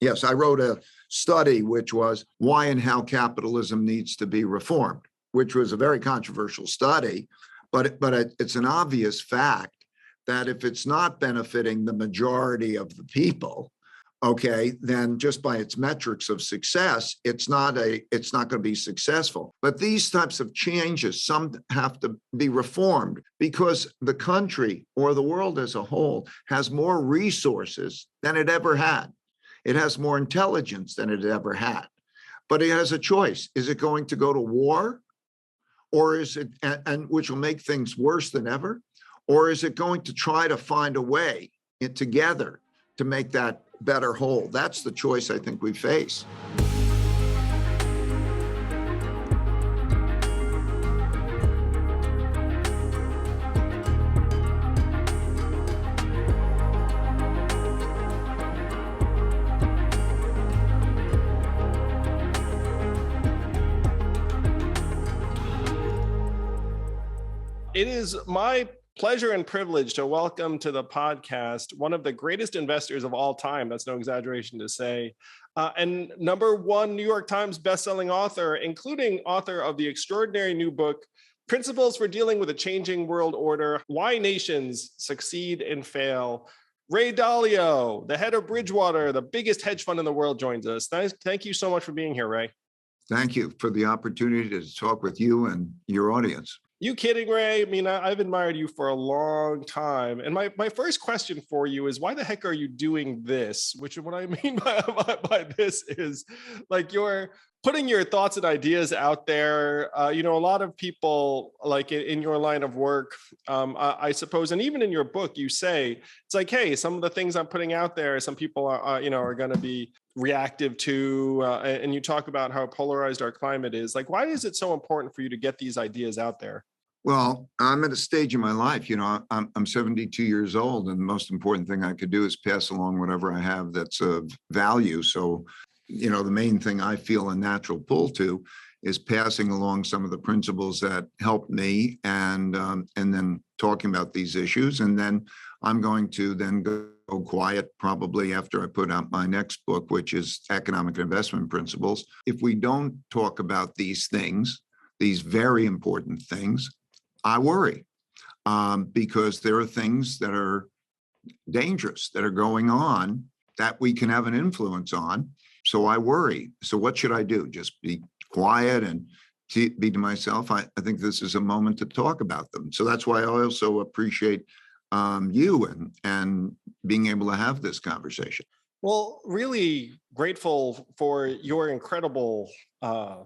Yes, I wrote a study which was why and how capitalism needs to be reformed, which was a very controversial study, but it's an obvious fact that if it's not benefiting the majority of the people, okay, then just by its metrics of success, it's not going to be successful. But these types of changes, some have to be reformed because the country or the world as a whole has more resources than it ever had. It has more intelligence than it ever had. But it has a choice. Is it going to go to war? Or is it, and which will make things worse than ever? Or is it going to try to find a way together to make that better whole? That's the choice I think we face. It is my pleasure and privilege to welcome to the podcast one of the greatest investors of all time. That's no exaggeration to say. And #1 New York Times bestselling author, including author of the extraordinary new book, Principles for Dealing with a Changing World Order, Why Nations Succeed and Fail. Ray Dalio, the head of Bridgewater, the biggest hedge fund in the world, joins us. Thank you so much for being here, Ray. Thank you for the opportunity to talk with you and your audience. You kidding, Ray? I mean, I've admired you for a long time. And my first question for you is, why the heck are you doing this? Which what I mean by this is like you're putting your thoughts and ideas out there. A lot of people like in your line of work, I suppose, and even in your book, you say, it's like, hey, some of the things I'm putting out there, some people are going to be reactive to, and you talk about how polarized our climate is. Like, why is it so important for you to get these ideas out there? Well, I'm at a stage in my life, I'm 72 years old, and the most important thing I could do is pass along whatever I have that's of value. So, the main thing I feel a natural pull to is passing along some of the principles that helped me and then talking about these issues. And then I'm going to then go quiet probably after I put out my next book, which is Economic Investment Principles. If we don't talk about these things, these very important things, I worry because there are things that are dangerous that are going on that we can have an influence on. So I worry. So what should I do? Just be quiet and be to myself? I think this is a moment to talk about them. So that's why I also appreciate you and being able to have this conversation. Well, really grateful for your incredible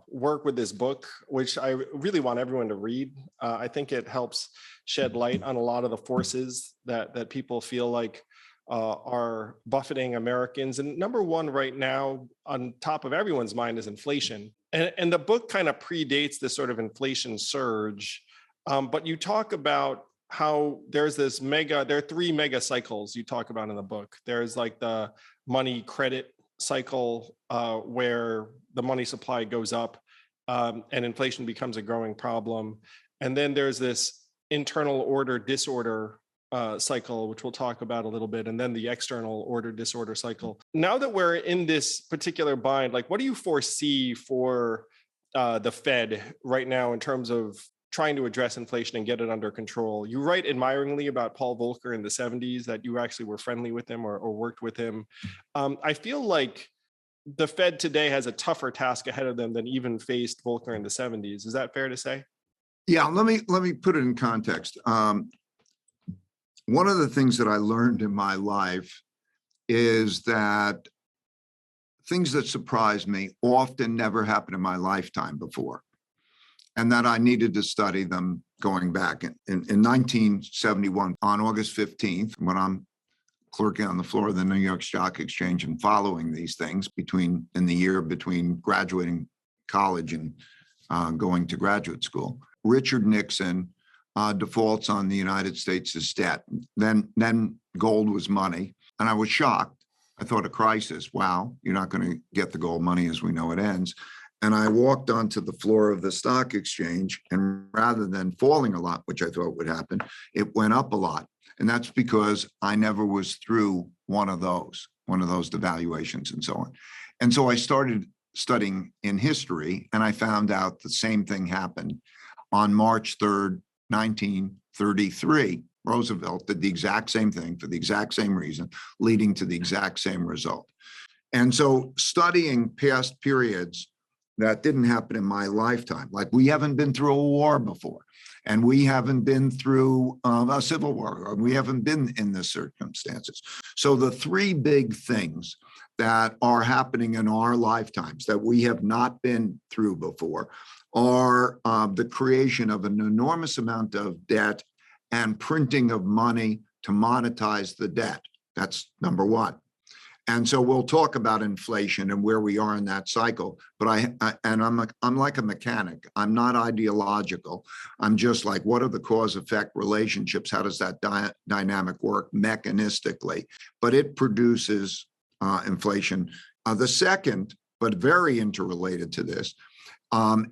work with this book, which I really want everyone to read. I think it helps shed light on a lot of the forces that people feel like are buffeting Americans. And #1 right now on top of everyone's mind is inflation. And the book kind of predates this sort of inflation surge. But you talk about how there are 3 mega cycles you talk about in the book. There's like the money credit cycle where the money supply goes up and inflation becomes a growing problem. And then there's this internal order disorder cycle, which we'll talk about a little bit, and then the external order disorder cycle. Now that we're in this particular bind, like what do you foresee for the Fed right now in terms of trying to address inflation and get it under control? You write admiringly about Paul Volcker in the 70s, that you actually were friendly with him or worked with him. I feel like the Fed today has a tougher task ahead of them than even faced Volcker in the 70s. Is that fair to say? Yeah, let me put it in context. One of the things that I learned in my life is that things that surprise me often never happened in my lifetime before, and that I needed to study them going back. In 1971, on August 15th, when I'm clerking on the floor of the New York Stock Exchange and following these things in the year between graduating college and going to graduate school, Richard Nixon defaults on the United States' debt. Then gold was money. And I was shocked. I thought a crisis. Wow, you're not going to get the gold money as we know it ends. And I walked onto the floor of the stock exchange, and rather than falling a lot, which I thought would happen, it went up a lot. And that's because I never was through one of those. one of those devaluations and so on. And so I started studying in history, and I found out the same thing happened on March 3rd, 1933. Roosevelt did the exact same thing for the exact same reason, leading to the exact same result. And so studying past periods that didn't happen in my lifetime, like we haven't been through a war before, and we haven't been through a civil war, or we haven't been in this circumstances. So the three big things that are happening in our lifetimes that we have not been through before are the creation of an enormous amount of debt and printing of money to monetize the debt. That's number one. And so we'll talk about inflation and where we are in that cycle. But I'm like a mechanic. I'm not ideological. I'm just like, what are the cause-effect relationships? How does that dynamic work mechanistically? But it produces inflation. The second, but very interrelated to this,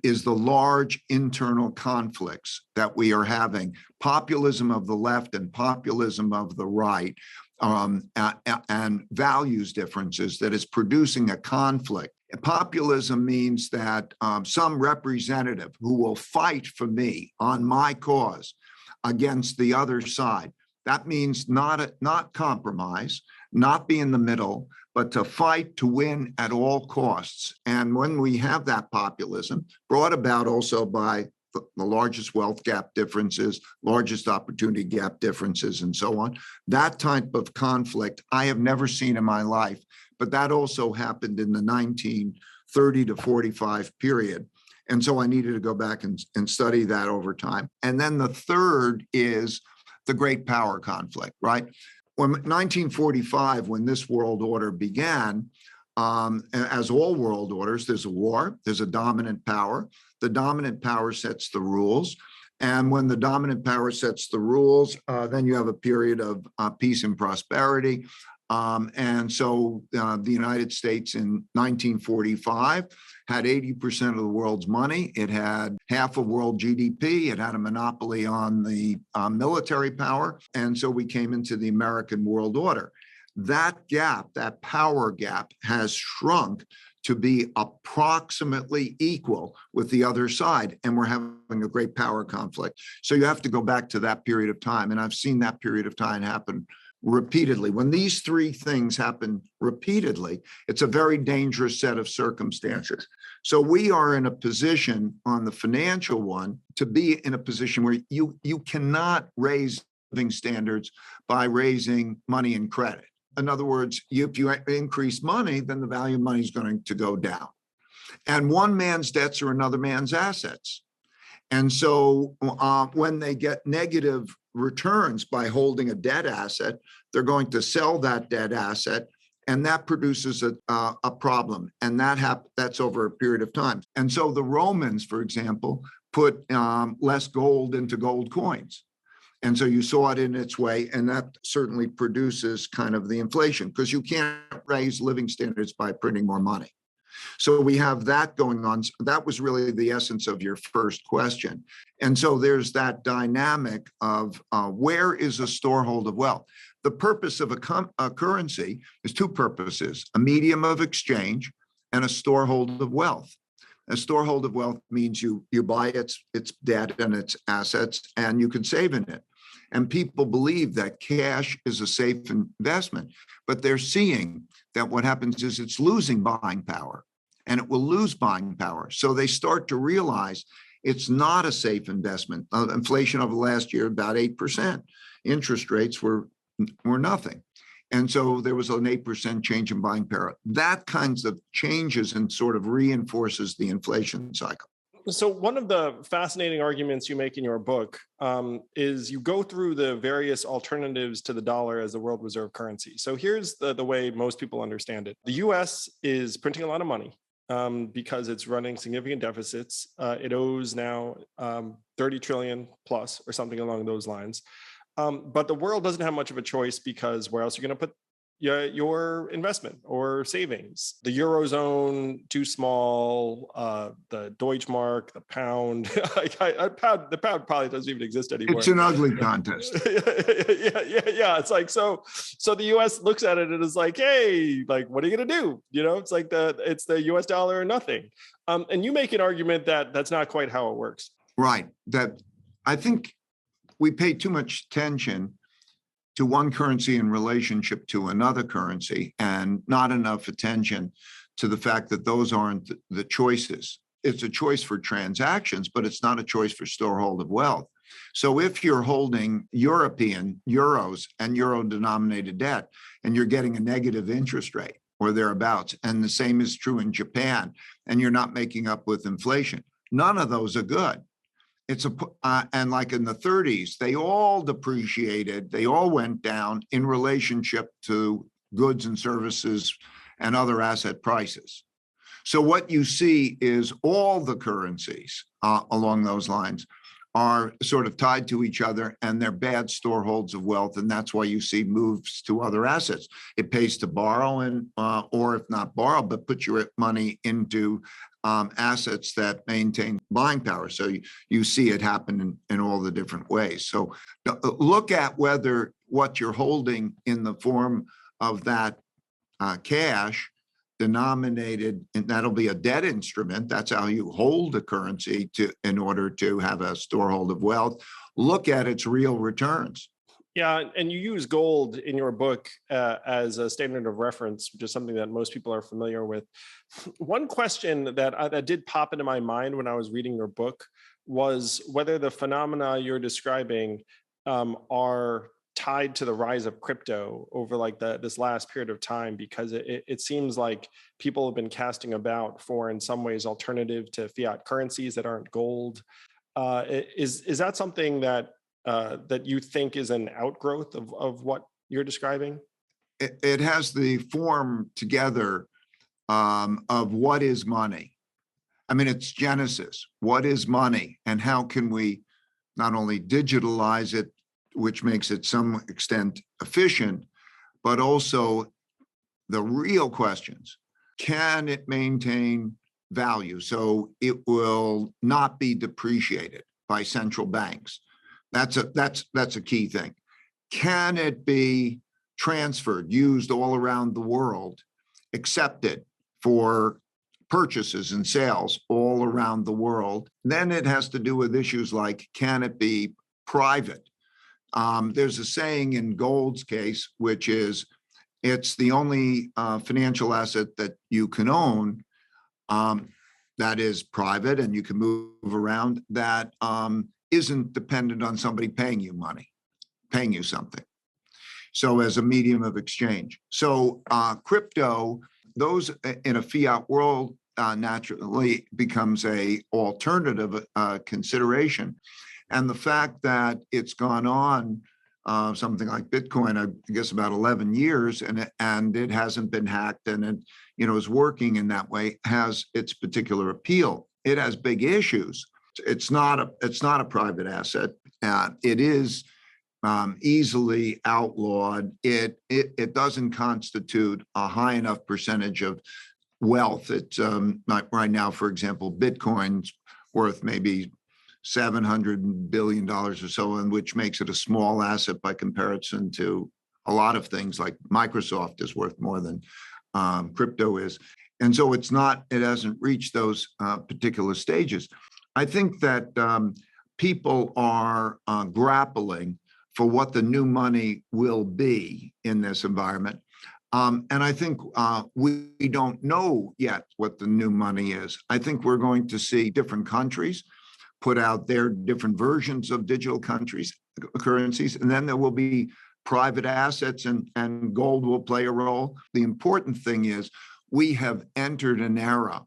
is the large internal conflicts that we are having. Populism of the left and populism of the right, and values differences that is producing a conflict. Populism means that some representative who will fight for me on my cause against the other side. That means not compromise, not be in the middle, but to fight to win at all costs. And when we have that populism, brought about also by the largest wealth gap differences, largest opportunity gap differences, and so on, that type of conflict I have never seen in my life. But that also happened in the 1930 to 45 period. And so I needed to go back and study that over time. And then the third is the great power conflict, right? When 1945, when this world order began, as all world orders, there's a war, there's a dominant power. The dominant power sets the rules. And when the dominant power sets the rules, then you have a period of peace and prosperity. And so the United States in 1945 had 80% of the world's money. It had half of world GDP. It had a monopoly on the military power. And so we came into the American world order. That gap, that power gap, has shrunk to be approximately equal with the other side. And we're having a great power conflict. So you have to go back to that period of time. And I've seen that period of time happen repeatedly. When these three things happen repeatedly, it's a very dangerous set of circumstances. So we are in a position on the financial one to be in a position where you cannot raise living standards by raising money and credit. In other words, if you increase money, then the value of money is going to go down. And one man's debts are another man's assets. And so when they get negative returns by holding a debt asset, they're going to sell that debt asset, and that produces a problem. And that's over a period of time. And so the Romans, for example, put less gold into gold coins. And so you saw it in its way, and that certainly produces kind of the inflation, because you can't raise living standards by printing more money. So we have that going on. That was really the essence of your first question. And so there's that dynamic of where is a storehold of wealth? The purpose of a currency is two purposes: a medium of exchange and a storehold of wealth. A storehold of wealth means you buy its debt and its assets, and you can save in it. And people believe that cash is a safe investment, but they're seeing that what happens is it's losing buying power, and it will lose buying power. So they start to realize it's not a safe investment. Inflation over the last year, about 8%. Interest rates were nothing. And so there was an 8% change in buying power. That kinds of changes and sort of reinforces the inflation cycle. So one of the fascinating arguments you make in your book is you go through the various alternatives to the dollar as the world reserve currency. So here's the way most people understand it. The US is printing a lot of money because it's running significant deficits. It owes now 30 trillion plus or something along those lines. But the world doesn't have much of a choice, because where else are you going to put your investment or savings. The Eurozone, too small, the Deutschmark, the pound, the pound probably doesn't even exist anymore. It's an ugly contest. Yeah. It's like, so the US looks at it and is like, hey, like, what are you going to do? It's like it's the US dollar or nothing. And you make an argument that that's not quite how it works. Right. That I think we pay too much attention to one currency in relationship to another currency and not enough attention to the fact that those aren't the choices. It's a choice for transactions, but it's not a choice for storehold of wealth. So if you're holding European euros and euro denominated debt and you're getting a negative interest rate or thereabouts, and the same is true in Japan, and you're not making up with inflation, none of those are good. And like in the 30s, they all depreciated. They all went down in relationship to goods and services and other asset prices. So what you see is all the currencies along those lines are sort of tied to each other, and they're bad storeholds of wealth. And that's why you see moves to other assets. It pays to borrow or if not borrow, but put your money into assets that maintain buying power. So you see it happen in all the different ways. So look at whether what you're holding in the form of that cash denominated, and that'll be a debt instrument. That's how you hold a currency in order to have a storehold of wealth. Look at its real returns. Yeah, and you use gold in your book as a standard of reference, which is something that most people are familiar with. One question that did pop into my mind when I was reading your book was whether the phenomena you're describing are tied to the rise of crypto over like this last period of time, because it seems like people have been casting about for, in some ways, alternative to fiat currencies that aren't gold. Is that something that you think is an outgrowth of what you're describing? It has the form together of what is money. I mean, it's Genesis. What is money, and how can we not only digitalize it, which makes it some extent efficient, but also the real questions. Can it maintain value so it will not be depreciated by central banks? That's a key thing. Can it be transferred, used all around the world, accepted for purchases and sales all around the world? Then it has to do with issues like, can it be private? There's a saying in gold's case, which is it's the only financial asset that you can own that is private and you can move around, that isn't dependent on somebody paying you money, paying you something. So as a medium of exchange. So crypto, those in a fiat world naturally becomes a alternative consideration. And the fact that it's gone on something like Bitcoin, I guess about 11 years, and it hasn't been hacked, and it is working in that way, has its particular appeal. It has big issues. It's not a private asset. It is easily outlawed. It doesn't constitute a high enough percentage of wealth. It's right now, for example, Bitcoin's worth maybe $700 billion or so, and which makes it a small asset by comparison to a lot of things like Microsoft is worth more than crypto is. And so it hasn't reached those particular stages. I think that people are grappling for what the new money will be in this environment. And I think we don't know yet what the new money is. I think we're going to see different countries put out their different versions of digital currencies, and then there will be private assets, and gold will play a role. The important thing is we have entered an era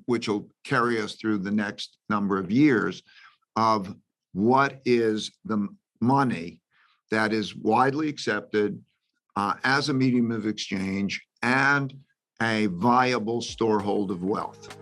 which will carry us through the next number of years of what is the money that is widely accepted as a medium of exchange and a viable storehold of wealth.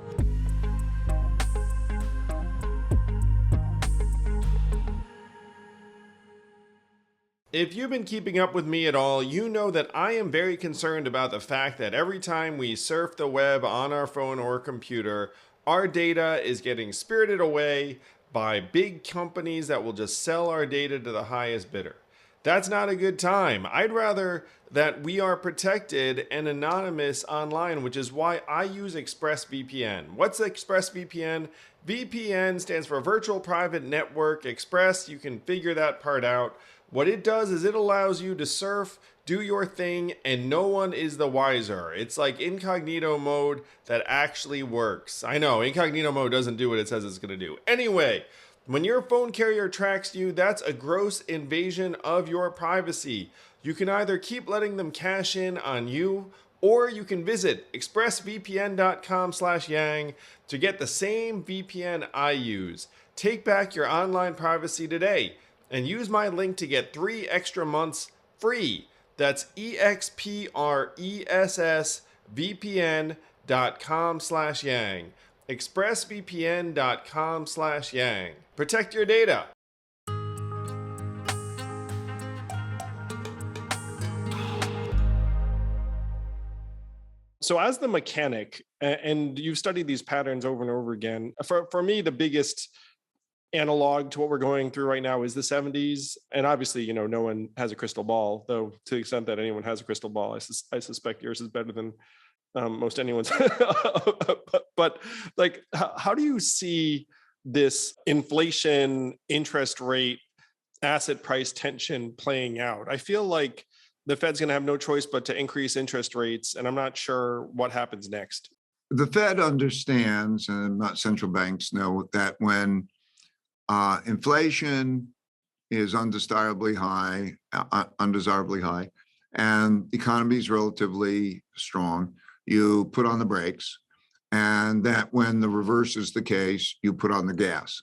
If you've been keeping up with me at all, you know that I am very concerned about the fact that every time we surf the web on our phone or computer, our data is getting spirited away by big companies that will just sell our data to the highest bidder. That's not a good time. I'd rather that we are protected and anonymous online, which is why I use ExpressVPN. What's ExpressVPN? VPN stands for Virtual Private Network. Express, you can figure that part out. What it does is it allows you to surf, do your thing, and no one is the wiser. It's like incognito mode that actually works. I know, incognito mode doesn't do what it says it's going to do. Anyway, when your phone carrier tracks you, that's a gross invasion of your privacy. You can either keep letting them cash in on you, or you can visit expressvpn.com/yang to get the same VPN I use. Take back your online privacy today and use my link to get 3 extra months free. That's expressvpn.com/yang. expressvpn.com/yang. Protect your data. So as the mechanic, and you've studied these patterns over and over again, for me, the biggest analog to what we're going through right now is the 70s. And obviously, no one has a crystal ball, though to the extent that anyone has a crystal ball, I suspect yours is better than most anyone's. But like, how do you see this inflation, interest rate, asset price tension playing out? I feel like the Fed's going to have no choice but to increase interest rates, and I'm not sure what happens next. The Fed understands, and not central banks know, that when inflation is undesirably high, and the economy is relatively strong, you put on the brakes, and that when the reverse is the case, you put on the gas.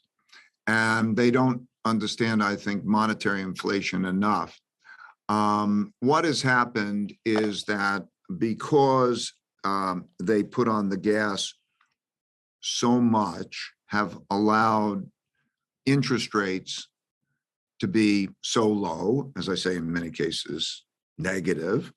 And they don't understand, I think, monetary inflation enough. What has happened is that because they put on the gas so much, have allowed interest rates to be so low, as I say, in many cases, negative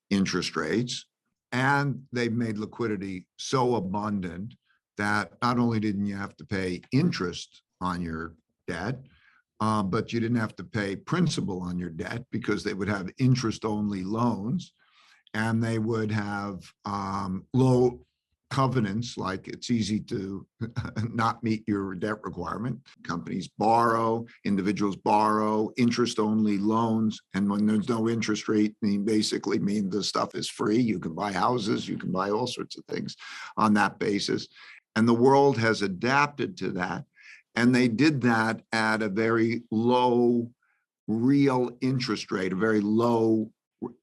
interest rates. And they've made liquidity so abundant that not only didn't you have to pay interest on your debt, but you didn't have to pay principal on your debt because they would have interest-only loans, and they would have low covenants, like it's easy to not meet your debt requirement. Companies borrow, individuals borrow, interest-only loans, and when there's no interest rate, basically mean the stuff is free. You can buy houses, you can buy all sorts of things on that basis. And the world has adapted to that. And they did that at a very low real interest rate, a very low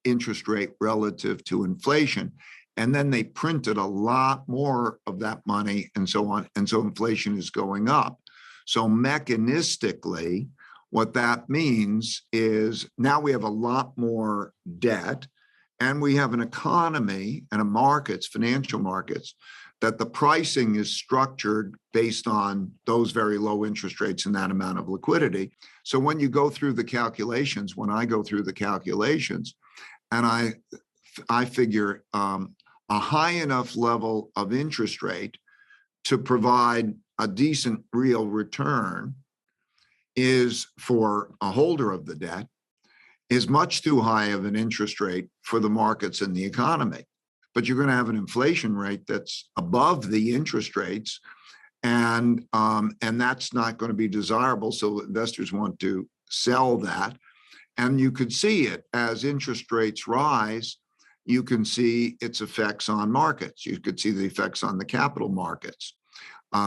interest rate relative to inflation. And then they printed a lot more of that money and so on. And so inflation is going up. So mechanistically, what that means is now we have a lot more debt, and we have an economy and a markets, financial markets, that the pricing is structured based on those very low interest rates and that amount of liquidity. So when you go through the calculations, when I go through the calculations, and I figure a high enough level of interest rate to provide a decent real return is, for a holder of the debt, is much too high of an interest rate for the markets and the economy. But you're going to have an inflation rate that's above the interest rates, and that's not going to be desirable. So investors want to sell that, and you could see it as interest rates rise. You can see its effects on markets. You could see the effects on the capital markets.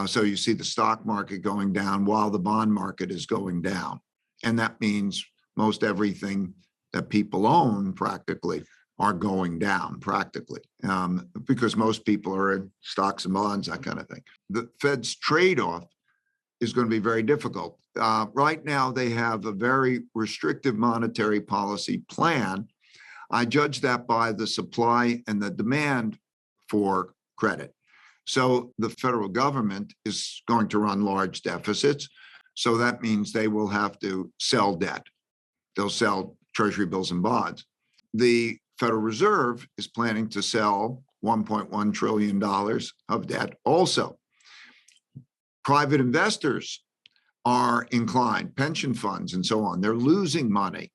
So you see the stock market going down while the bond market is going down, and that means most everything that people own practically are going down practically, because most people are in stocks and bonds, that kind of thing. The Fed's trade-off is going to be very difficult. Right now, they have a very restrictive monetary policy plan. I judge that by the supply and the demand for credit. So the federal government is going to run large deficits. So that means they will have to sell debt. They'll sell Treasury bills and bonds. The Federal Reserve is planning to sell $1.1 trillion of debt also. Private investors are inclined, pension funds and so on, they're losing money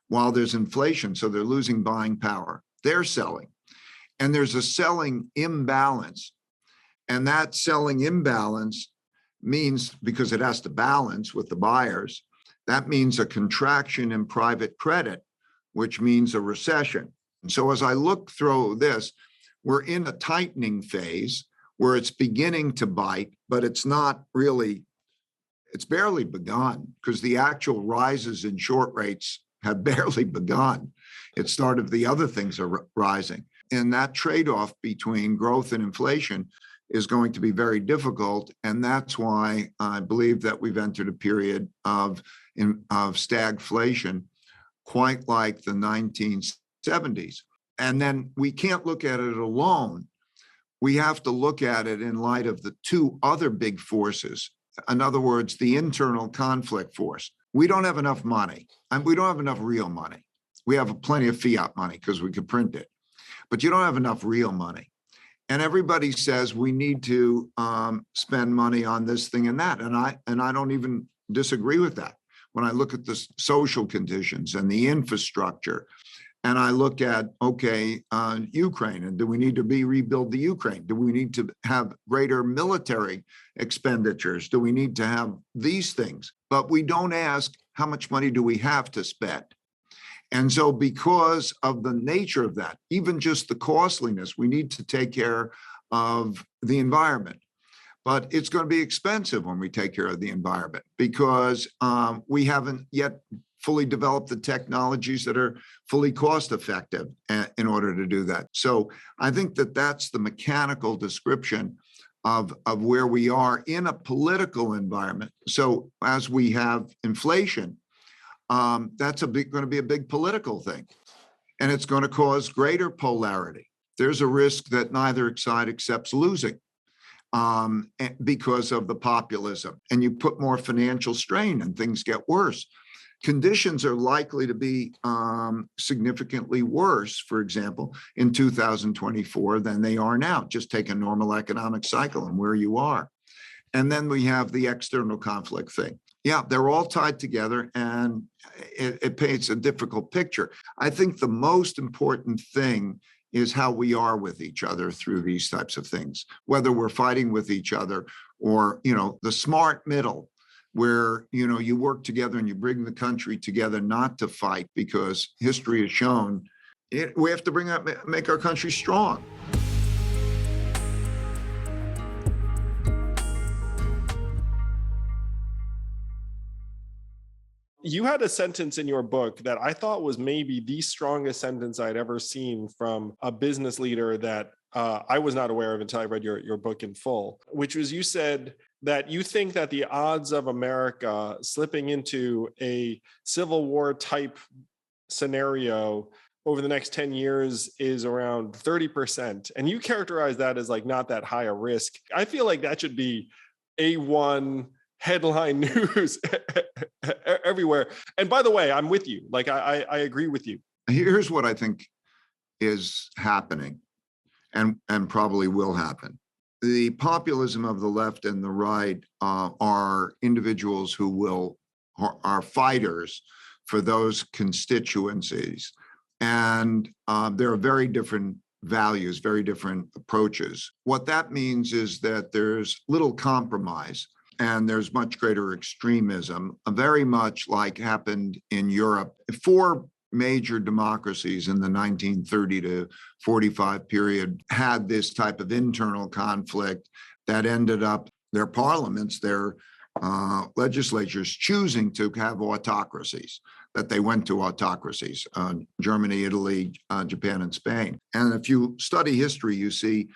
while there's inflation, so they're losing buying power. They're selling. And there's a selling imbalance. And that selling imbalance means, because it has to balance with the buyers, that means a contraction in private credit, which means a recession. And so as I look through this, we're in a tightening phase where it's beginning to bite, but it's not really, it's barely begun, because the actual rises in short rates have barely begun. It started, the other things are rising. And that trade-off between growth and inflation is going to be very difficult. And that's why I believe that we've entered a period of stagflation, quite like the 1970s. And then we can't look at it alone. We have to look at it in light of the two other big forces. In other words, the internal conflict force. We don't have enough money, and we don't have enough real money. We have plenty of fiat money because we could print it, but you don't have enough real money. And everybody says we need to spend money on this thing and that. And I don't even disagree with that. When I look at the social conditions and the infrastructure, and I look at, okay, Ukraine, and do we need to rebuild the Ukraine? Do we need to have greater military expenditures? Do we need to have these things? But we don't ask, how much money do we have to spend? And so because of the nature of that, even just the costliness, we need to take care of the environment. But it's going to be expensive when we take care of the environment, because we haven't yet fully developed the technologies that are fully cost effective in order to do that. So I think that that's the mechanical description of where we are in a political environment. So as we have inflation, that's going to be a big political thing, and it's going to cause greater polarity. There's a risk that neither side accepts losing because of the populism, and you put more financial strain and things get worse. Conditions are likely to be significantly worse, for example, in 2024 than they are now. Just take a normal economic cycle and where you are. And then we have the external conflict thing. Yeah, they're all tied together, and it paints a difficult picture. I think the most important thing is how we are with each other through these types of things, whether we're fighting with each other or, the smart middle, where, you work together and you bring the country together, not to fight, because history has shown we have to make our country strong. You had a sentence in your book that I thought was maybe the strongest sentence I'd ever seen from a business leader that I was not aware of until I read your book in full, which was, you said that you think that the odds of America slipping into a Civil War type scenario over the next 10 years is around 30%. And you characterize that as like not that high a risk. I feel like that should be A1 headline news everywhere. And by the way, I'm with you. Like, I agree with you. Here's what I think is happening and probably will happen. The populism of the left and the right are individuals who are fighters for those constituencies. And there are very different values, very different approaches. What that means is that there's little compromise, and there's much greater extremism, very much like happened in Europe. 4 major democracies in the 1930 to 45 period had this type of internal conflict that ended up their parliaments, their legislatures choosing to have autocracies, that they went to autocracies, Germany, Italy, Japan, and Spain. And if you study history, you see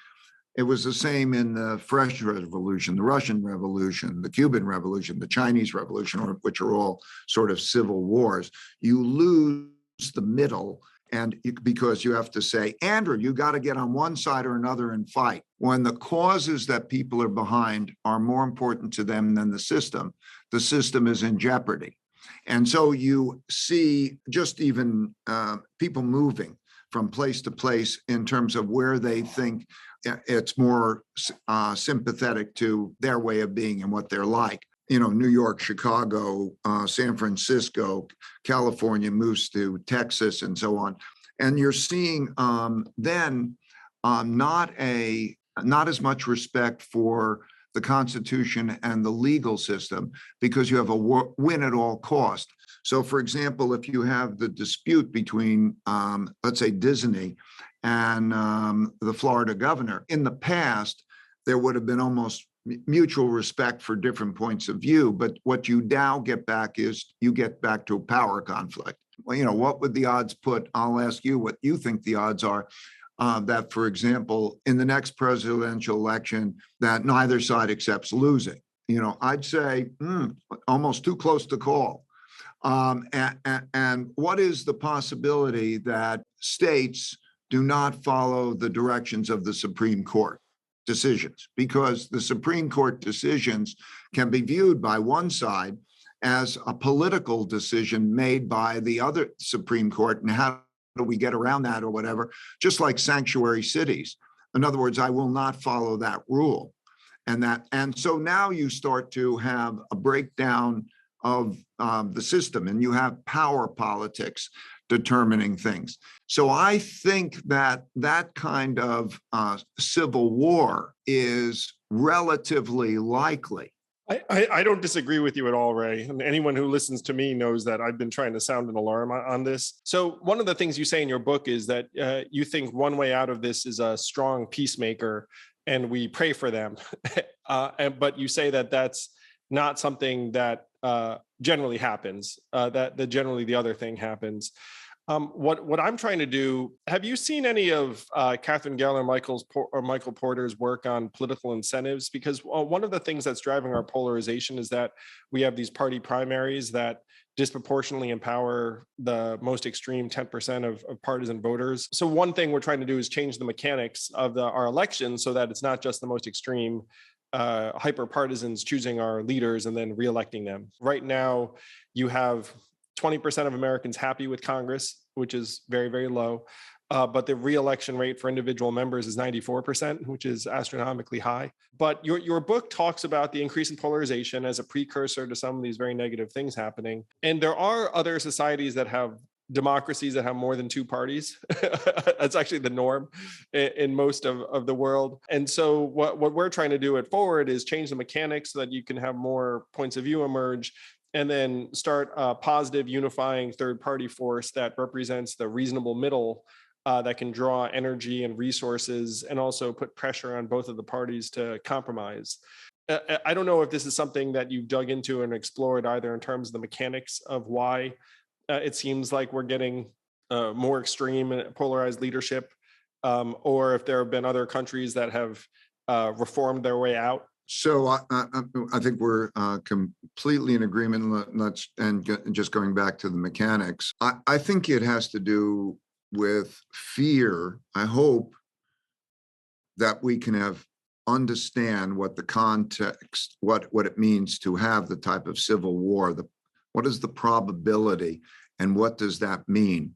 it was the same in the French Revolution, the Russian Revolution, the Cuban Revolution, the Chinese Revolution, which are all sort of civil wars. You lose the middle, because you have to say, Andrew, you got to get on one side or another and fight. When the causes that people are behind are more important to them than the system is in jeopardy. And so you see just even people moving from place to place in terms of where they think it's more sympathetic to their way of being and what they're like. New York, Chicago, San Francisco, California moves to Texas and so on. And you're seeing then not as much respect for the Constitution and the legal system, because you have a win at all cost. So, for example, if you have the dispute between, let's say, Disney and the Florida governor, in the past, there would have been almost mutual respect for different points of view. But what you now get back is you get back to a power conflict. Well, what would the odds put? I'll ask you what you think the odds are. That, for example, in the next presidential election, that neither side accepts losing. I'd say almost too close to call. And what is the possibility that states do not follow the directions of the Supreme Court decisions? Because the Supreme Court decisions can be viewed by one side as a political decision made by the other Supreme Court, and how do we get around that or whatever, just like sanctuary cities. In other words, I will not follow that rule. And so now you start to have a breakdown of the system, and you have power politics determining things. So I think that kind of civil war is relatively likely. I don't disagree with you at all, Ray. And anyone who listens to me knows that I've been trying to sound an alarm on this. So one of the things you say in your book is that you think one way out of this is a strong peacemaker, and we pray for them. But you say that that's not something that generally happens, that generally the other thing happens. What I'm trying to do, have you seen any of Catherine Gell or Michael Porter's work on political incentives? Because one of the things that's driving our polarization is that we have these party primaries that disproportionately empower the most extreme 10% of partisan voters. So one thing we're trying to do is change the mechanics of our elections so that it's not just the most extreme hyper partisans choosing our leaders and then reelecting them. Right now, you have 20% of Americans happy with Congress, which is very, very low. But the re-election rate for individual members is 94%, which is astronomically high. But your book talks about the increase in polarization as a precursor to some of these very negative things happening. And there are other societies that have democracies that have more than two parties. That's actually the norm in most of the world. And so what we're trying to do at Forward is change the mechanics so that you can have more points of view emerge, and then start a positive unifying third-party force that represents the reasonable middle that can draw energy and resources and also put pressure on both of the parties to compromise. I don't know if this is something that you've dug into and explored either in terms of the mechanics of why it seems like we're getting more extreme and polarized leadership, or if there have been other countries that have reformed their way out. So I think we're completely in agreement. Just going back to the mechanics, I think it has to do with fear. I hope that we can understand what the context, what it means to have the type of civil war. What is the probability, and what does that mean?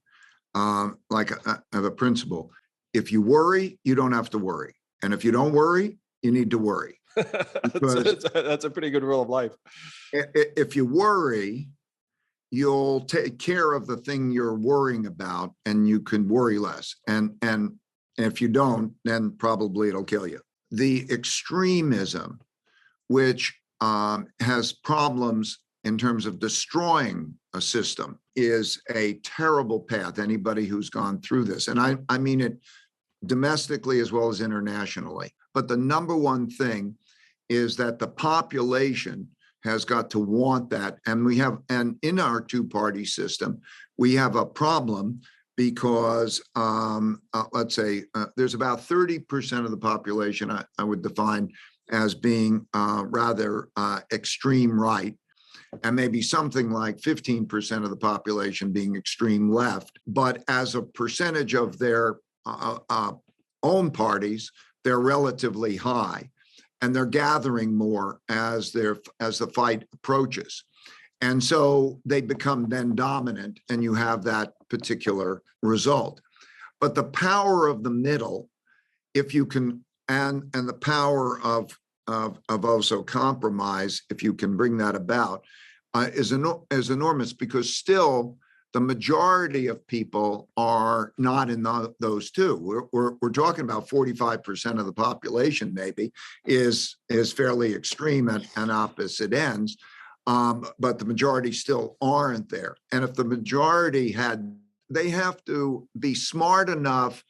Like I have a principle: if you worry, you don't have to worry, and if you don't worry, you need to worry. That's a pretty good rule of life. If you worry, you'll take care of the thing you're worrying about, and you can worry less. And if you don't, then probably it'll kill you. The extremism, which has problems in terms of destroying a system, is a terrible path. Anybody who's gone through this, and I mean it domestically as well as internationally. But the number one thing is that the population has got to want that. And in our two-party system, we have a problem because let's say there's about 30% of the population I would define as being rather extreme right, and maybe something like 15% of the population being extreme left. But as a percentage of their own parties, they're relatively high, and they're gathering more as the fight approaches. And so they become then dominant, and you have that particular result. But the power of the middle, if you can, and the power of also compromise, if you can bring that about, is enormous, because still the majority of people are not in those two. We're talking about 45% of the population maybe is fairly extreme at opposite ends, but the majority still aren't there. And if the majority they have to be smart enough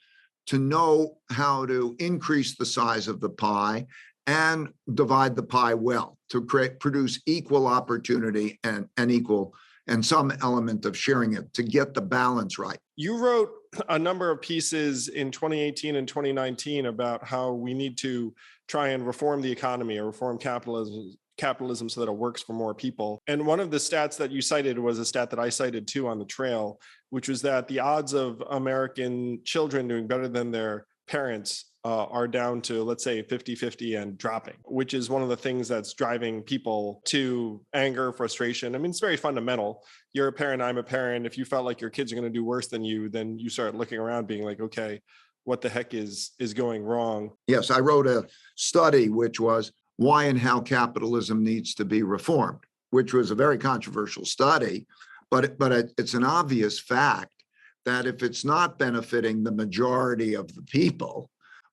to know how to increase the size of the pie and divide the pie well, to produce equal opportunity and equal and some element of sharing it, to get the balance right. You wrote a number of pieces in 2018 and 2019 about how we need to try and reform the economy or reform capitalism so that it works for more people. And one of the stats that you cited was a stat that I cited too on the trail, which was that the odds of American children doing better than their parents are down to, let's say, 50-50 and dropping, which is one of the things that's driving people to anger, frustration. I mean, it's very fundamental. You're a parent, I'm a parent. If you felt like your kids are going to do worse than you, then you start looking around being like, okay, what the heck is going wrong? Yes, I wrote a study which was why and how capitalism needs to be reformed, which was a very controversial study, but it's an obvious fact that if it's not benefiting the majority of the people,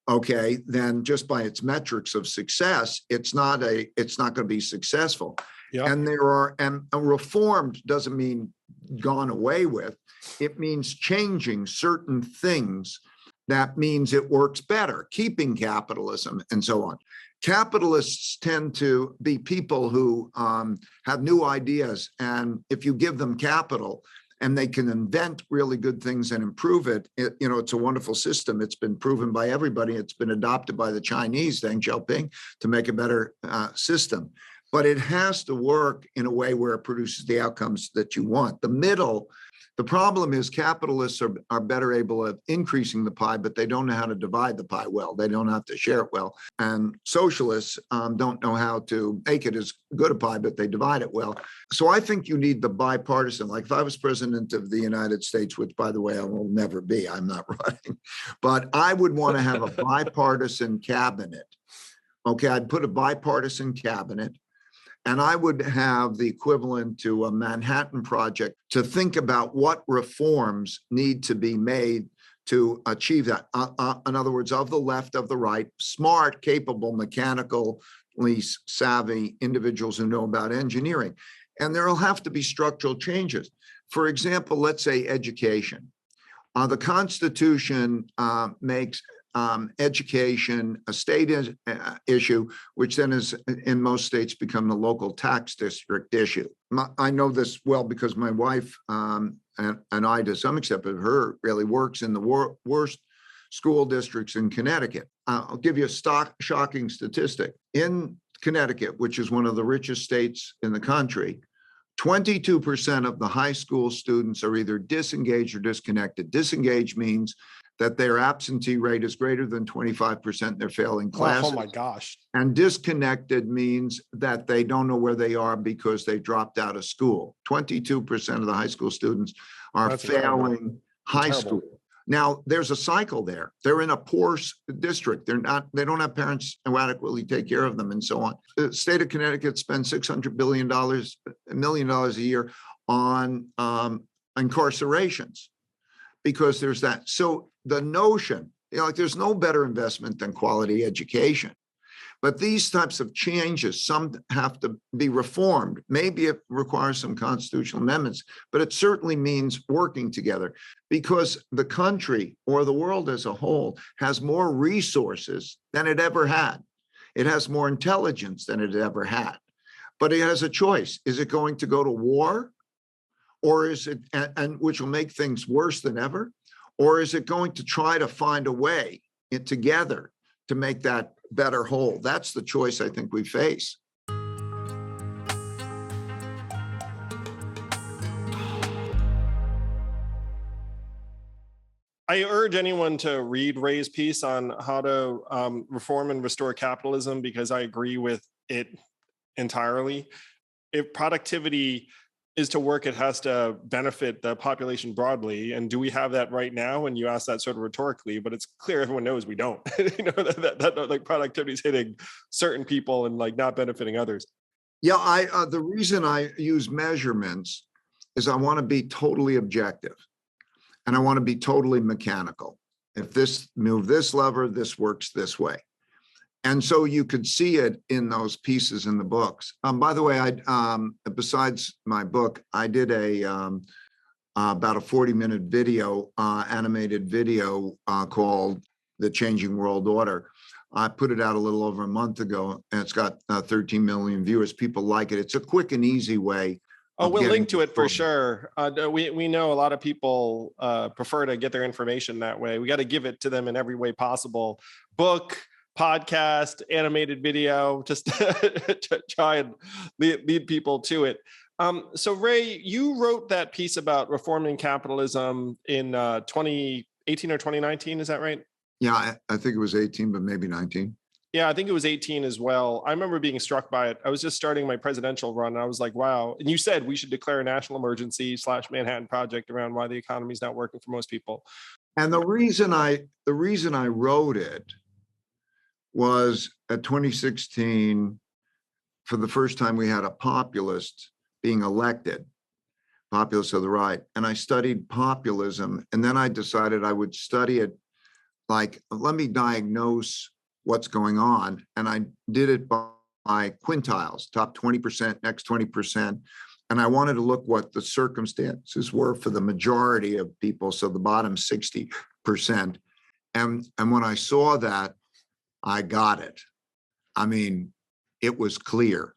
okay, then just by its metrics of success, it's not going to be successful. Yep. And reformed doesn't mean gone away with. It means changing certain things. That means it works better, keeping capitalism and so on. Capitalists tend to be people who have new ideas, and if you give them capital and they can invent really good things and improve it, it's a wonderful system. It's been proven by everybody. It's been adopted by the Chinese, Deng Xiaoping, to make a better system. But it has to work in a way where it produces the outcomes that you want. The problem is capitalists are better able at increasing the pie, but they don't know how to divide the pie well. They don't know how to share it well. And socialists don't know how to make it as good a pie, but they divide it well. So I think you need the bipartisan. Like if I was president of the United States, which by the way, I will never be, I'm not running, but I would want to have a bipartisan cabinet. Okay, I'd put a bipartisan cabinet. And I would have the equivalent to a Manhattan Project to think about what reforms need to be made to achieve that. In other words, of the left, of the right, smart, capable, mechanically savvy individuals who know about engineering. And there will have to be structural changes. For example, let's say education. The Constitution makes education a state issue, which then is in most states become the local tax district issue. I know this well because my wife and I, to some extent, but her really works in the worst school districts in Connecticut. I'll give you a shocking statistic. In Connecticut, which is one of the richest states in the country, 22% of the high school students are either disengaged or disconnected. Disengaged means that their absentee rate is greater than 25%, they're failing classes. Oh my gosh. And disconnected means that they don't know where they are because they dropped out of school. 22% of the high school students are failing high school. Now, there's a cycle there. They're in a poor district. They don't have parents who adequately take care of them and so on. The state of Connecticut spends $600 million a year on incarcerations because there's that. So the notion, there's no better investment than quality education. But these types of changes, some have to be reformed. Maybe it requires some constitutional amendments, but it certainly means working together because the country or the world as a whole has more resources than it ever had. It has more intelligence than it ever had, but it has a choice. Is it going to go to war, or is it, and which will make things worse than ever? Or is it going to try to find a way together to make that better whole? That's the choice I think we face. I urge anyone to read Ray's piece on how to reform and restore capitalism, because I agree with it entirely. If productivity is to work, it has to benefit the population broadly. And do we have that right now? And you ask that sort of rhetorically, but it's clear everyone knows we don't. That like productivity is hitting certain people and like not benefiting others. Yeah, the reason I use measurements is I want to be totally objective and I want to be totally mechanical. If this move this lever, this works this way. And so you could see it in those pieces in the books. By the way, besides my book, I did about a 40-minute video, animated video called The Changing World Order. I put it out a little over a month ago, and it's got 13 million viewers. People like it. It's a quick and easy way. Oh, we'll link to it for sure. We know a lot of people prefer to get their information that way. We got to give it to them in every way possible. Book, podcast, animated video, just to try and lead people to it. So Ray, you wrote that piece about reforming capitalism in 2018 or 2019, is that right? Yeah, I think it was 18, but maybe 19. Yeah, I think it was 18 as well. I remember being struck by it. I was just starting my presidential run and I was like, wow. And you said we should declare a national emergency / Manhattan Project around why the economy is not working for most people. And the reason I wrote it was at 2016, for the first time, we had a populist being elected, populist of the right. And I studied populism. And then I decided I would study it like, let me diagnose what's going on. And I did it by quintiles, top 20%, next 20%. And I wanted to look what the circumstances were for the majority of people, so the bottom 60%. And when I saw that, I got it. I mean, it was clear,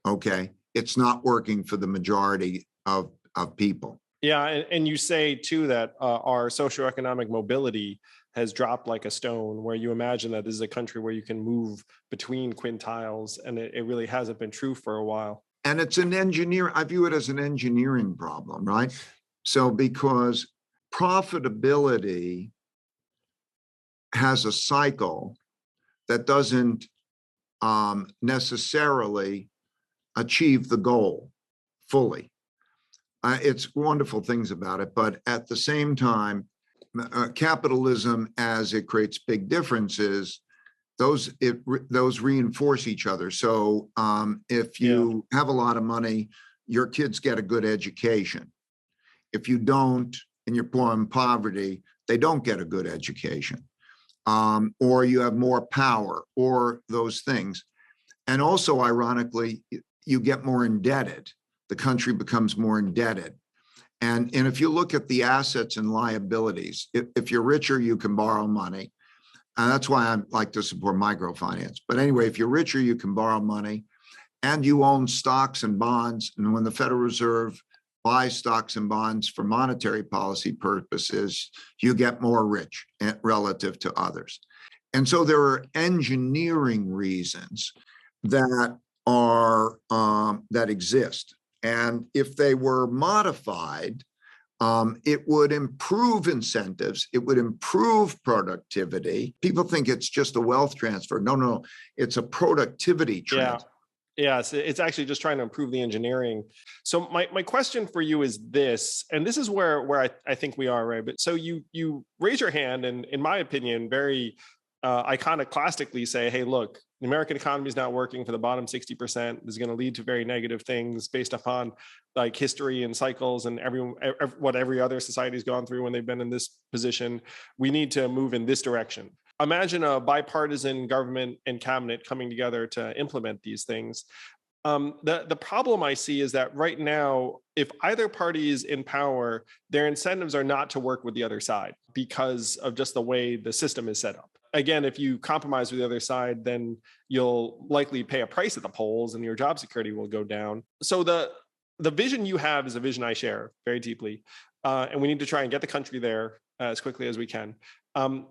okay? It's not working for the majority of people. Yeah, and you say too that our socioeconomic mobility has dropped like a stone, where you imagine that this is a country where you can move between quintiles, and it really hasn't been true for a while. And it's I view it as an engineering problem, right? So because profitability has a cycle that doesn't necessarily achieve the goal fully. It's wonderful things about it, but at the same time, capitalism, as it creates big differences, those reinforce each other. So if you have a lot of money, your kids get a good education. If you don't, and you're poor in poverty, they don't get a good education. Or you have more power, or those things. And also, ironically, you get more indebted. The country becomes more indebted. And if you look at the assets and liabilities, if you're richer, you can borrow money. And that's why I like to support microfinance. But anyway, if you're richer, you can borrow money and you own stocks and bonds. And when the Federal Reserve buys stocks and bonds for monetary policy purposes, you get more rich relative to others. And so there are engineering reasons that exist. And if they were modified, it would improve incentives. It would improve productivity. People think it's just a wealth transfer. No, it's a productivity transfer. Yeah, it's actually just trying to improve the engineering. So my question for you is this, and this is where I think we are, right? But so you raise your hand and, in my opinion, very iconoclastically say, hey, look, the American economy is not working for the bottom 60%. This is going to lead to very negative things based upon like history and cycles and what every other society has gone through when they've been in this position. We need to move in this direction. Imagine a bipartisan government and cabinet coming together to implement these things. The problem I see is that right now, if either party is in power, their incentives are not to work with the other side because of just the way the system is set up. Again, if you compromise with the other side, then you'll likely pay a price at the polls and your job security will go down. So the vision you have is a vision I share very deeply. And we need to try and get the country there as quickly as we can.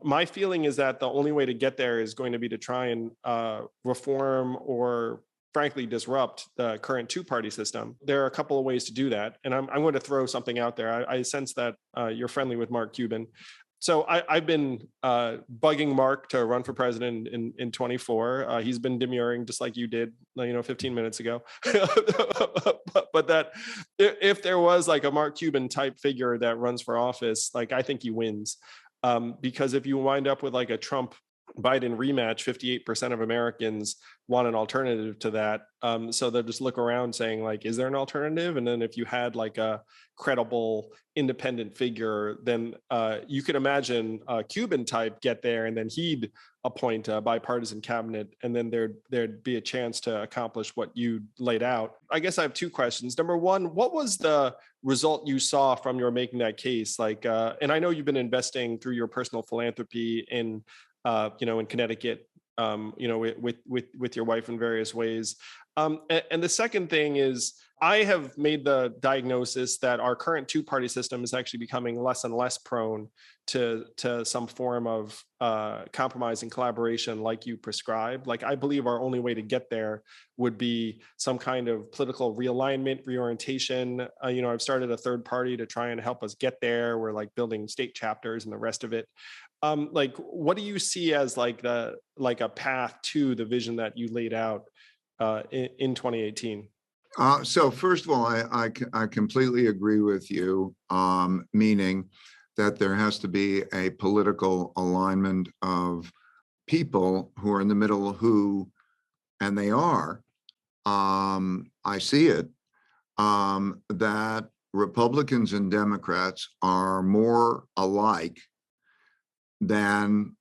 My feeling is that the only way to get there is going to be to try and reform or frankly disrupt the current two-party system. There are a couple of ways to do that. And I'm going to throw something out there. I sense that you're friendly with Mark Cuban. So I've been bugging Mark to run for president in 24. He's been demurring just like you did, 15 minutes ago. but that if there was like a Mark Cuban type figure that runs for office, like I think he wins. Because if you wind up with like a Trump Biden rematch, 58% of Americans want an alternative to that. So they'll just look around saying like, is there an alternative? And then if you had like a credible independent figure, then you could imagine a Cuban type get there and then he'd appoint a bipartisan cabinet, and then there'd be a chance to accomplish what you laid out. I guess I have two questions. Number one, what was the result you saw from your making that case? Like, and I know you've been investing through your personal philanthropy in Connecticut, with your wife in various ways. And the second thing is, I have made the diagnosis that our current two-party system is actually becoming less and less prone to some form of compromise and collaboration like you prescribe. Like, I believe our only way to get there would be some kind of political realignment, reorientation. I've started a third party to try and help us get there. We're like building state chapters and the rest of it. Like, what do you see as like a path to the vision that you laid out in 2018? So first of all, I completely agree with you, meaning that there has to be a political alignment of people who are in the middle, and they are, I see it, that Republicans and Democrats are more alike than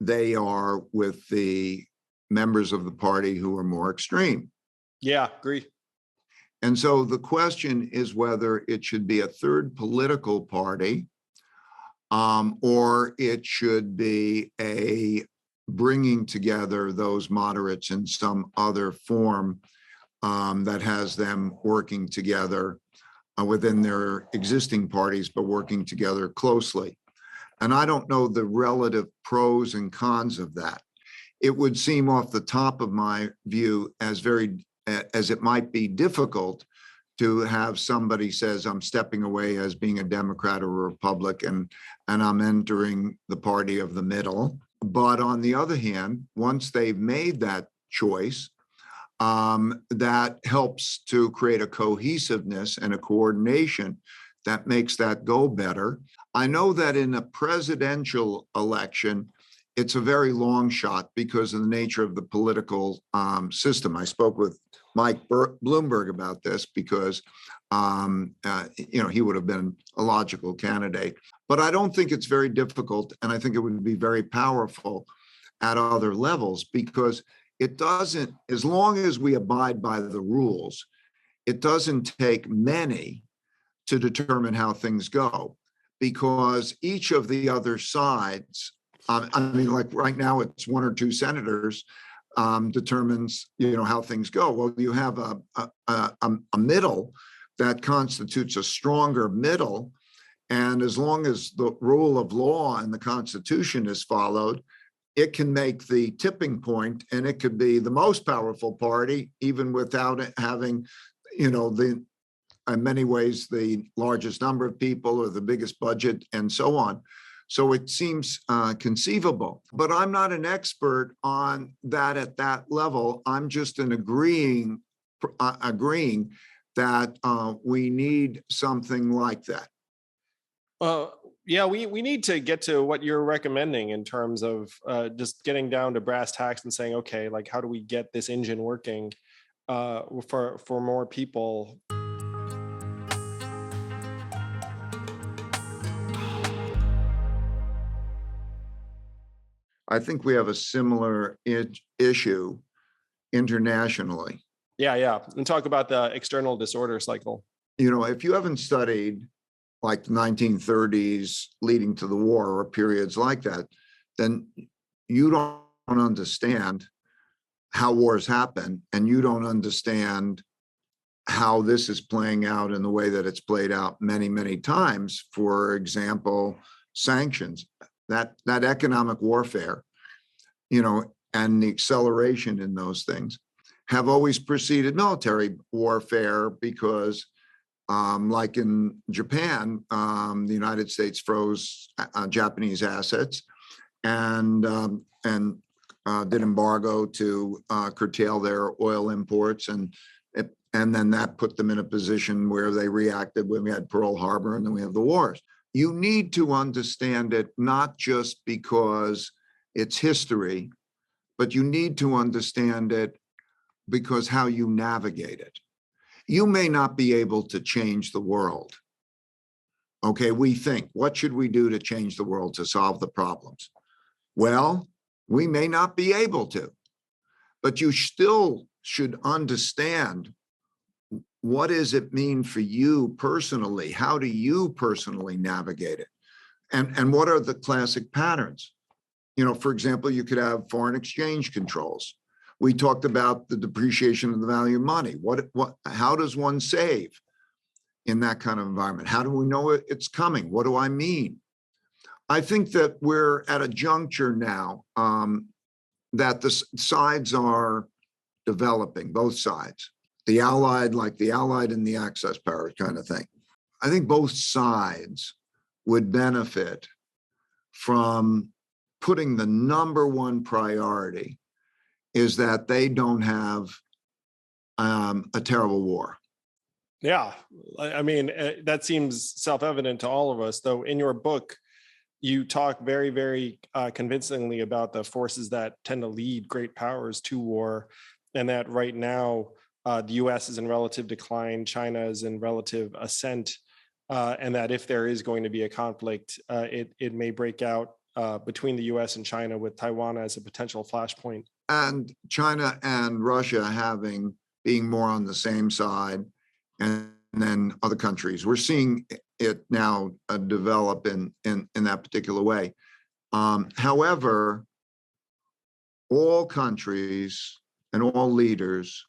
they are with the members of the party who are more extreme. Yeah, agree. And so the question is whether it should be a third political party, or it should be a bringing together those moderates in some other form that has them working together within their existing parties, but working together closely. And I don't know the relative pros and cons of that. It would seem off the top of my view as it might be difficult to have somebody says, I'm stepping away as being a Democrat or a Republican, and I'm entering the party of the middle. But on the other hand, once they've made that choice, that helps to create a cohesiveness and a coordination that makes that go better. I know that in a presidential election, it's a very long shot because of the nature of the political system. I spoke with Mike Bloomberg about this because, he would have been a logical candidate. But I don't think it's very difficult, and I think it would be very powerful at other levels because it doesn't, as long as we abide by the rules, it doesn't take many to determine how things go, because each of the other sides, like right now it's one or two senators, determines how things go. Well, you have a middle that constitutes a stronger middle, and as long as the rule of law and the Constitution is followed, it can make the tipping point, and it could be the most powerful party, even without it having, in many ways, the largest number of people or the biggest budget and so on. So it seems conceivable, but I'm not an expert on that at that level. I'm just agreeing that we need something like that. Yeah, we need to get to what you're recommending in terms of just getting down to brass tacks and saying, okay, like how do we get this engine working for more people? I think we have a similar issue internationally. Yeah. And talk about the external disorder cycle. If you haven't studied like the 1930s leading to the war or periods like that, then you don't understand how wars happen, and you don't understand how this is playing out in the way that it's played out many, many times. For example, sanctions, that economic warfare, and the acceleration in those things have always preceded military warfare, because Like in Japan, the United States froze Japanese assets and did embargo to curtail their oil imports, and then that put them in a position where they reacted when we had Pearl Harbor and then we have the wars. You need to understand it not just because it's history, but you need to understand it because how you navigate it. You may not be able to change the world. Okay, we think, what should we do to change the world, to solve the problems? Well, we may not be able to, but you still should understand, what does it mean for you personally? How do you personally navigate it? And what are the classic patterns? For example, you could have foreign exchange controls. We talked about the depreciation of the value of money. How does one save in that kind of environment? How do we know it's coming? What do I mean? I think that we're at a juncture now that the sides are developing, both sides, the Allied and the Axis powers kind of thing. I think both sides would benefit from putting the number one priority is that they don't have a terrible war. Yeah, I mean, that seems self-evident to all of us, though. In your book, you talk very, very convincingly about the forces that tend to lead great powers to war, and that right now the US is in relative decline, China is in relative ascent, and that if there is going to be a conflict, it may break out between the US and China, with Taiwan as a potential flashpoint. And China and Russia being more on the same side, and then other countries. We're seeing it now develop in that particular way. However, all countries and all leaders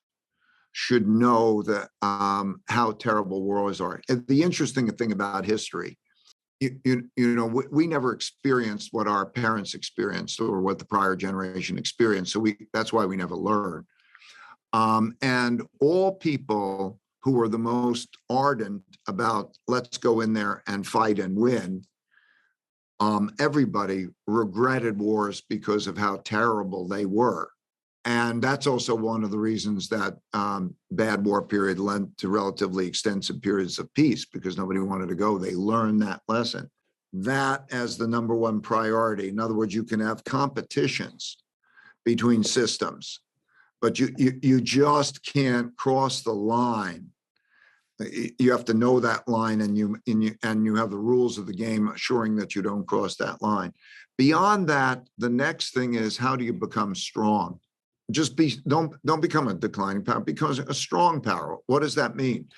should know that how terrible wars are. And the interesting thing about history, we never experienced what our parents experienced or what the prior generation experienced. So that's why we never learn. And all people who were the most ardent about let's go in there and fight and win, everybody regretted wars because of how terrible they were. And that's also one of the reasons that bad war period led to relatively extensive periods of peace, because nobody wanted to go. They learned that lesson. That as the number one priority. In other words, you can have competitions between systems, but you just can't cross the line. You have to know that line, and you have the rules of the game assuring that you don't cross that line. Beyond that, the next thing is, how do you become strong? Don't become a declining power, become a strong power. What does that mean?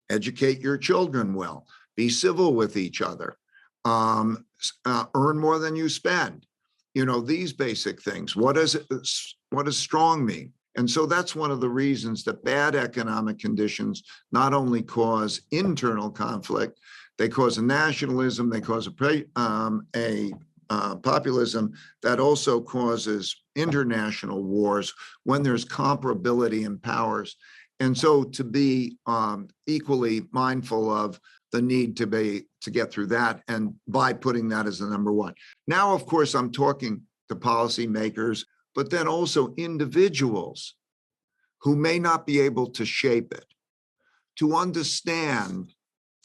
Educate your children well, be civil with each other, earn more than you spend. These basic things. What does strong mean? And so that's one of the reasons that bad economic conditions not only cause internal conflict, they cause a nationalism, they cause a populism that also causes international wars when there's comparability in powers. And so to be equally mindful of the need to get through that, and by putting that as the number one. Now, of course, I'm talking to policymakers, but then also individuals who may not be able to shape it, to understand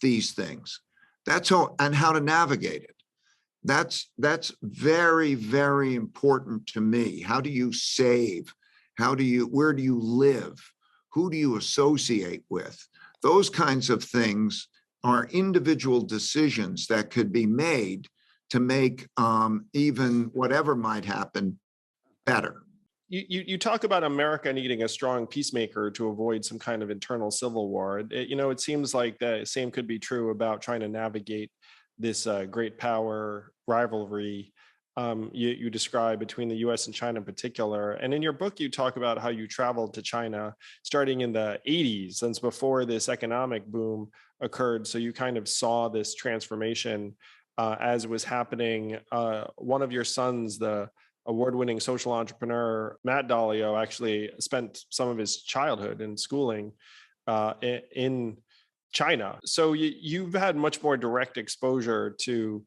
these things. That's how to navigate it. That's very, very important to me. How do you save? Where do you live? Who do you associate with? Those kinds of things are individual decisions that could be made to make even whatever might happen better. You talk about America needing a strong peacemaker to avoid some kind of internal civil war. It seems like the same could be true about trying to navigate this great power rivalry you describe between the US and China in particular. And in your book, you talk about how you traveled to China starting in the 80s, since before this economic boom occurred. So you kind of saw this transformation as it was happening. One of your sons, the award-winning social entrepreneur Matt Dalio, actually spent some of his childhood and schooling in China. So you've had much more direct exposure to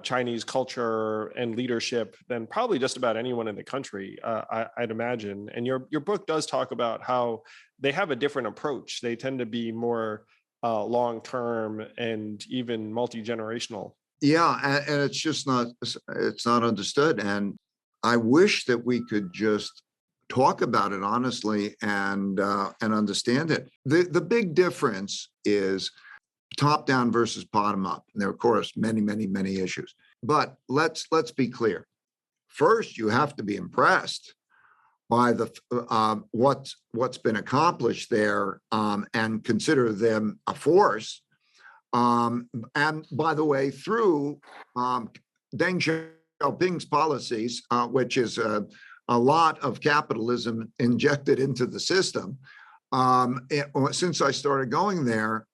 Chinese culture and leadership than probably just about anyone in the country, I'd imagine. And your book does talk about how they have a different approach. They tend to be more long-term and even multi-generational. Yeah, and it's just it's not understood. And I wish that we could just talk about it honestly and understand it. The big difference is top down versus bottom up. And there are, of course, many issues. But let's be clear. First, you have to be impressed by the what's been accomplished there, and consider them a force. And by the way, through Deng Xiaoping's policies, which is a lot of capitalism injected into the system. Since I started going there,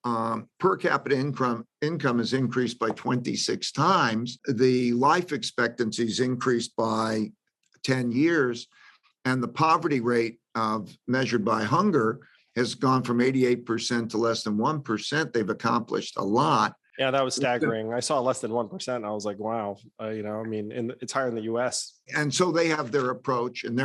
per capita income has increased by 26 times. The life expectancy is increased by 10 years, and the poverty rate measured by hunger has gone from 88% to less than 1%. They've accomplished a lot. Yeah, that was staggering. I saw less than 1%. And I was like, wow, it's higher in the US. And so they have their approach, and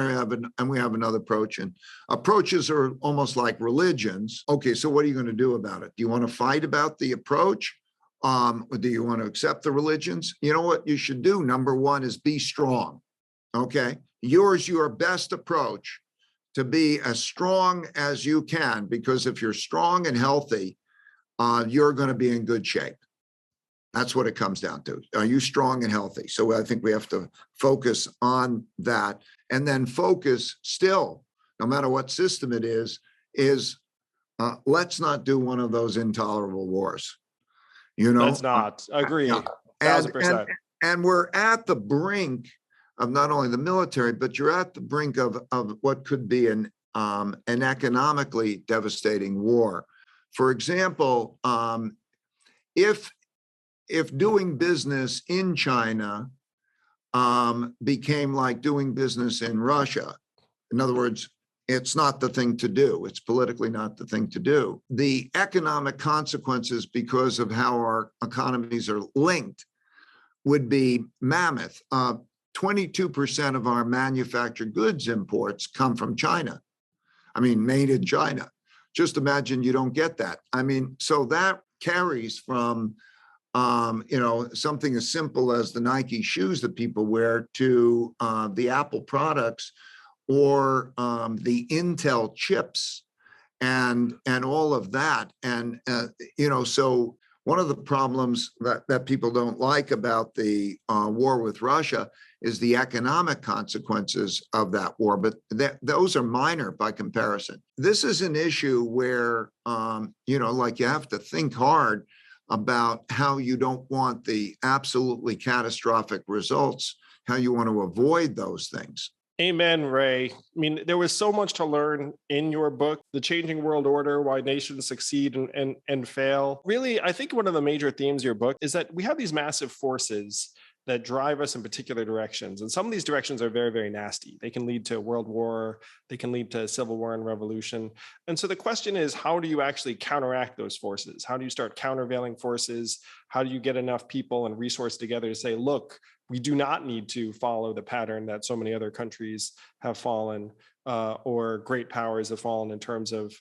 we have another approach. And approaches are almost like religions. Okay, so what are you going to do about it? Do you want to fight about the approach? Or do you want to accept the religions? You know what you should do? Number one is be strong. Okay, your best approach to be as strong as you can, because if you're strong and healthy, you're going to be in good shape. That's what it comes down to. Are you strong and healthy? So I think we have to focus on that, and then focus still, no matter what system it is let's not do one of those intolerable wars. Let's not. Agree. 1,000%. And we're at the brink of not only the military, but you're at the brink of what could be an economically devastating war. For example, if doing business in China became like doing business in Russia, in other words, it's not the thing to do. It's politically not the thing to do. The economic consequences, because of how our economies are linked, would be mammoth. 22% of our manufactured goods imports come from China. I mean, made in China. Just imagine you don't get that. I mean, so that carries from something as simple as the Nike shoes that people wear to the Apple products, or the Intel chips and all of that. And, so one of the problems that people don't like about the war with Russia is the economic consequences of that war, but those are minor by comparison. This is an issue where, like you have to think hard about how you don't want the absolutely catastrophic results, how you want to avoid those things. Amen, Ray. I mean, there was so much to learn in your book, The Changing World Order, Why Nations Succeed and Fail. Really, I think one of the major themes of your book is that we have these massive forces that drive us in particular directions. And some of these directions are very, very nasty. They can lead to world war. They can lead to civil war and revolution. And so the question is, how do you actually counteract those forces? How do you start countervailing forces? How do you get enough people and resources together to say, look, we do not need to follow the pattern that so many other countries have fallen, or great powers have fallen in terms of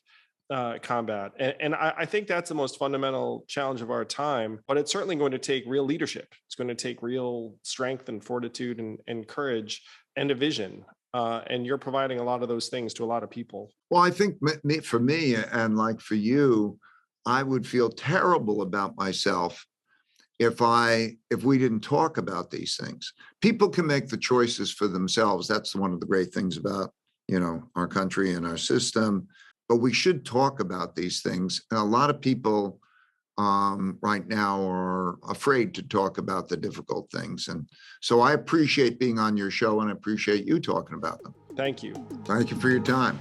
combat. And I think that's the most fundamental challenge of our time, but it's certainly going to take real leadership. It's going to take real strength and fortitude and courage and a vision. And you're providing a lot of those things to a lot of people. Well, I think for me and like for you, I would feel terrible about myself if we didn't talk about these things. People can make the choices for themselves. That's one of the great things about, our country and our system. But we should talk about these things. And a lot of people right now are afraid to talk about the difficult things. And so I appreciate being on your show, and I appreciate you talking about them. Thank you. Thank you for your time.